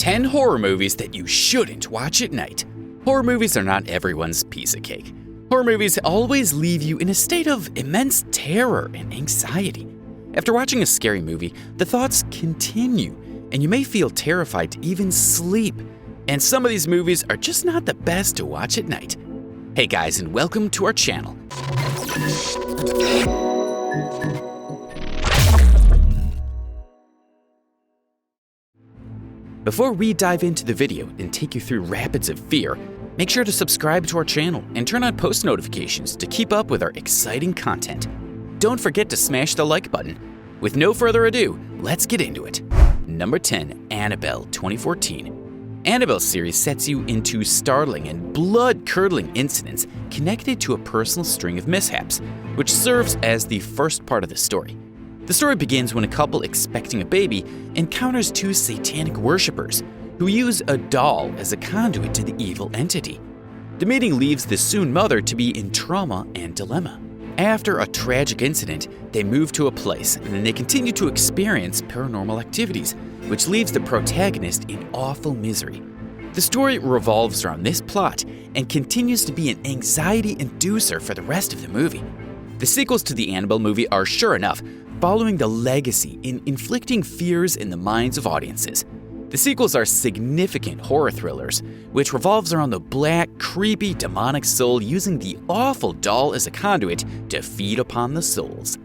10 horror movies that you shouldn't watch at night. Horror movies are not everyone's piece of cake. Horror movies always leave you in a state of immense terror and anxiety. After watching a scary movie, the thoughts continue, and you may feel terrified to even sleep. And some of these movies are just not the best to watch at night. Hey guys, and welcome to our channel. Before we dive into the video and take you through rapids of fear, make sure to subscribe to our channel and turn on post notifications to keep up with our exciting content. Don't forget to smash the like button. With no further ado, let's get into it. Number 10, Annabelle 2014. Annabelle series sets you into startling and blood-curdling incidents connected to a personal string of mishaps, which serves as the first part of the story. The story begins when a couple expecting a baby encounters two satanic worshippers who use a doll as a conduit to the evil entity. The meeting leaves the soon mother to be in trauma and dilemma. After a tragic incident, they move to a place and they continue to experience paranormal activities, which leaves the protagonist in awful misery. The story revolves around this plot and continues to be an anxiety inducer for the rest of the movie. The sequels to the Annabelle movie are sure enough following the legacy in inflicting fears in the minds of audiences. The sequels are significant horror thrillers, which revolves around the black, creepy, demonic soul using the awful doll as a conduit to feed upon the souls.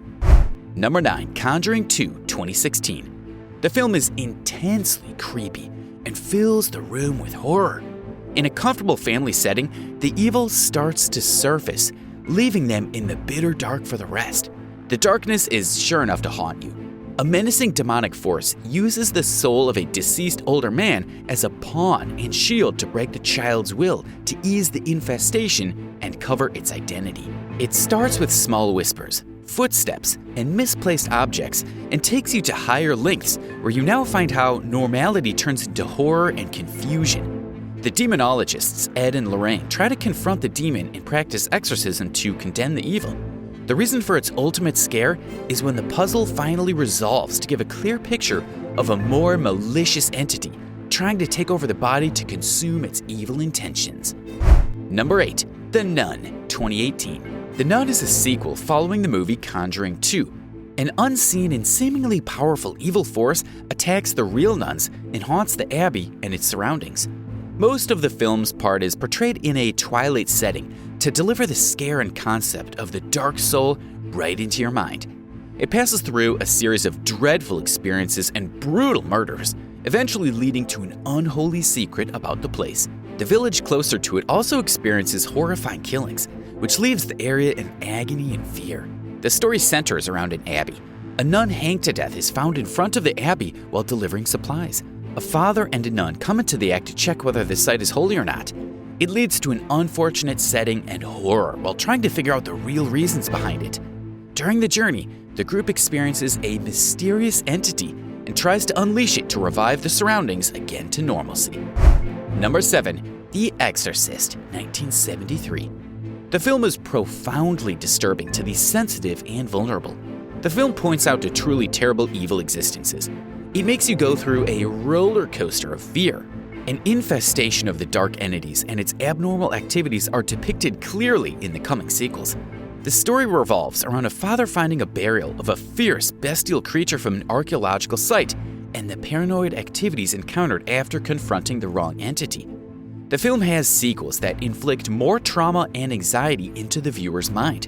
Number 9, Conjuring 2, 2016. The film is intensely creepy and fills the room with horror. In a comfortable family setting, the evil starts to surface, leaving them in the bitter dark for the rest. The darkness is sure enough to haunt you. A menacing demonic force uses the soul of a deceased older man as a pawn and shield to break the child's will to ease the infestation and cover its identity. It starts with small whispers, footsteps, and misplaced objects and takes you to higher lengths where you now find how normality turns into horror and confusion. The demonologists, Ed and Lorraine, try to confront the demon and practice exorcism to condemn the evil. The reason for its ultimate scare is when the puzzle finally resolves to give a clear picture of a more malicious entity trying to take over the body to consume its evil intentions. Number 8, The Nun, 2018. The Nun is a sequel following the movie Conjuring 2. An unseen and seemingly powerful evil force attacks the real nuns and haunts the abbey and its surroundings. Most of the film's part is portrayed in a twilight setting to deliver the scare and concept of the dark soul right into your mind. It passes through a series of dreadful experiences and brutal murders, eventually leading to an unholy secret about the place. The village closer to it also experiences horrifying killings, which leaves the area in agony and fear. The story centers around an abbey. A nun hanged to death is found in front of the abbey while delivering supplies. A father and a nun come into the act to check whether the site is holy or not. It leads to an unfortunate setting and horror while trying to figure out the real reasons behind it. During the journey, the group experiences a mysterious entity and tries to unleash it to revive the surroundings again to normalcy. Number 7, The Exorcist, 1973. The film is profoundly disturbing to the sensitive and vulnerable. The film points out to truly terrible evil existences. It makes you go through a roller coaster of fear. An infestation of the dark entities and its abnormal activities are depicted clearly in the coming sequels. The story revolves around a father finding a burial of a fierce, bestial creature from an archaeological site and the paranoid activities encountered after confronting the wrong entity. The film has sequels that inflict more trauma and anxiety into the viewer's mind.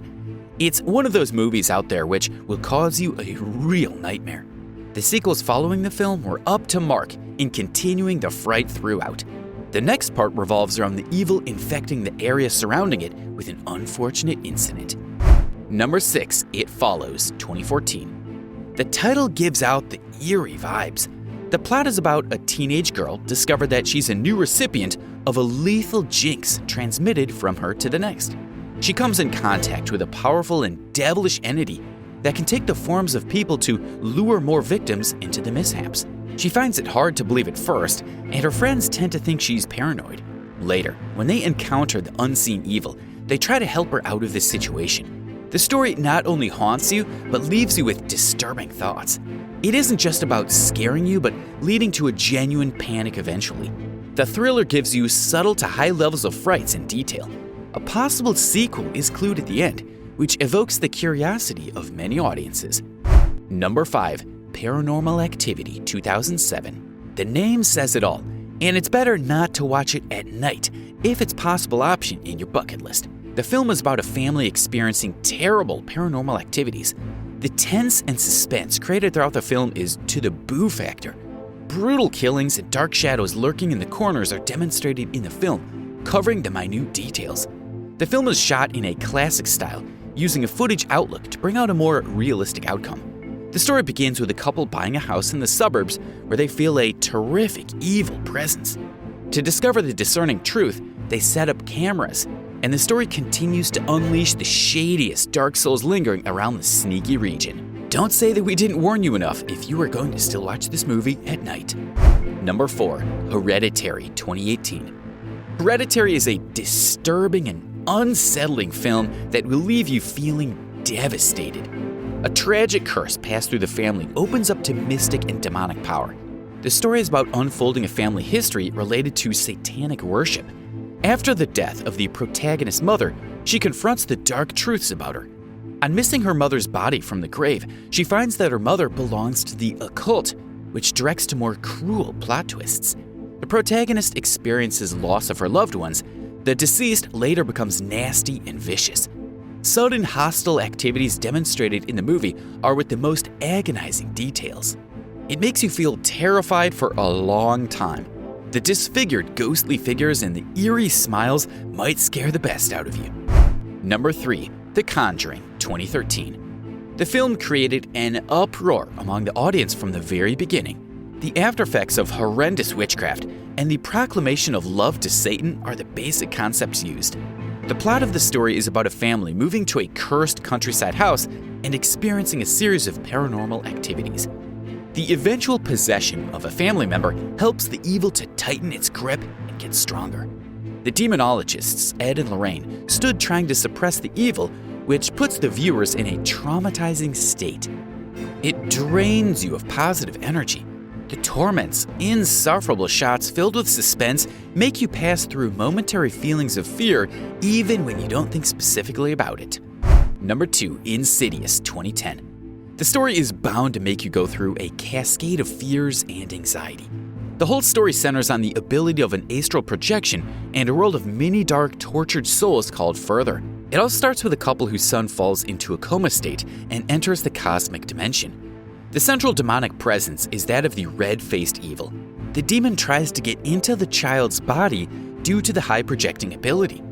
It's one of those movies out there which will cause you a real nightmare. The sequels following the film were up to mark in continuing the fright throughout. The next part revolves around the evil infecting the area surrounding it with an unfortunate incident. Number 6, It Follows, 2014. The title gives out the eerie vibes. The plot is about a teenage girl discovered that she's a new recipient of a lethal jinx transmitted from her to the next. She comes in contact with a powerful and devilish entity that can take the forms of people to lure more victims into the mishaps. She finds it hard to believe at first, and her friends tend to think she's paranoid. Later, when they encounter the unseen evil, they try to help her out of this situation. The story not only haunts you, but leaves you with disturbing thoughts. It isn't just about scaring you, but leading to a genuine panic eventually. The thriller gives you subtle to high levels of frights in detail. A possible sequel is clued at the end, which evokes the curiosity of many audiences. Number 5. Paranormal Activity 2007. The name says it all, and it's better not to watch it at night if it's a possible option in your bucket list. The film is about a family experiencing terrible paranormal activities. The tense and suspense created throughout the film is to the boo factor. Brutal killings and dark shadows lurking in the corners are demonstrated in the film, covering the minute details. The film is shot in a classic style, using a footage outlook to bring out a more realistic outcome. The story begins with a couple buying a house in the suburbs where they feel a terrific evil presence. To discover the discerning truth, they set up cameras, and the story continues to unleash the shadiest dark souls lingering around the sneaky region. Don't say that we didn't warn you enough if you are going to still watch this movie at night. Number 4. Hereditary 2018. Hereditary is a disturbing and unsettling film that will leave you feeling devastated. A tragic curse passed through the family opens up to mystic and demonic power. The story is about unfolding a family history related to satanic worship. After the death of the protagonist's mother, she confronts the dark truths about her. On missing her mother's body from the grave, she finds that her mother belongs to the occult, which directs to more cruel plot twists. The protagonist experiences loss of her loved ones. The deceased later becomes nasty and vicious. Sudden hostile activities demonstrated in the movie are with the most agonizing details. It makes you feel terrified for a long time. The disfigured ghostly figures and the eerie smiles might scare the best out of you. Number 3. The Conjuring 2013. The film created an uproar among the audience from the very beginning. The aftereffects of horrendous witchcraft and the proclamation of love to Satan are the basic concepts used. The plot of the story is about a family moving to a cursed countryside house and experiencing a series of paranormal activities. The eventual possession of a family member helps the evil to tighten its grip and get stronger. The demonologists, Ed and Lorraine, stood trying to suppress the evil, which puts the viewers in a traumatizing state. It drains you of positive energy. The torments, insufferable shots filled with suspense make you pass through momentary feelings of fear even when you don't think specifically about it. Number 2. Insidious 2010. The story is bound to make you go through a cascade of fears and anxiety. The whole story centers on the ability of an astral projection and a world of many dark, tortured souls called Further. It all starts with a couple whose son falls into a coma state and enters the cosmic dimension. The central demonic presence is that of the red-faced evil. The demon tries to get into the child's body due to the high projecting ability.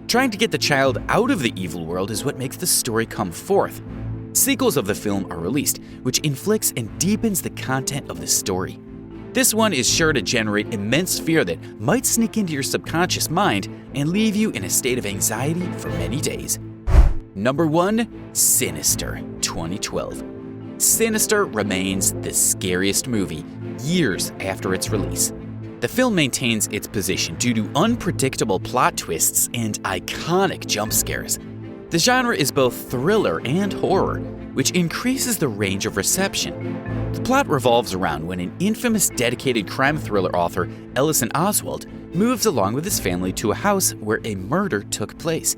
Trying to get the child out of the evil world is what makes the story come forth. Sequels of the film are released, which inflicts and deepens the content of the story. This one is sure to generate immense fear that might sneak into your subconscious mind and leave you in a state of anxiety for many days. Number 1. Sinister 2012. Sinister remains the scariest movie years after its release. The film maintains its position due to unpredictable plot twists and iconic jump scares. The genre is both thriller and horror, which increases the range of reception. The plot revolves around when an infamous dedicated crime thriller author, Ellison Oswald, moves along with his family to a house where a murder took place.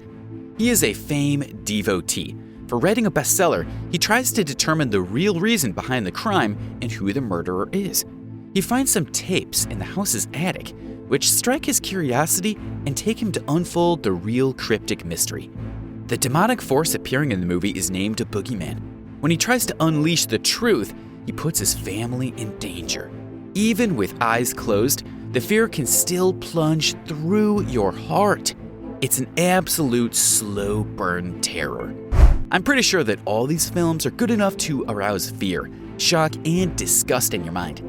He is a famed devotee. For writing a bestseller, he tries to determine the real reason behind the crime and who the murderer is. He finds some tapes in the house's attic, which strike his curiosity and take him to unfold the real cryptic mystery. The demonic force appearing in the movie is named a boogeyman. When he tries to unleash the truth, he puts his family in danger. Even with eyes closed, the fear can still plunge through your heart. It's an absolute slow burn terror. I'm pretty sure that all these films are good enough to arouse fear, shock, and disgust in your mind.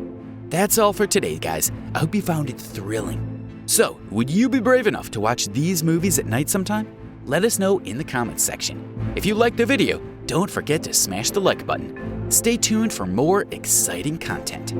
That's all for today, guys. I hope you found it thrilling. So, would you be brave enough to watch these movies at night sometime? Let us know in the comments section. If you liked the video, don't forget to smash the like button. Stay tuned for more exciting content.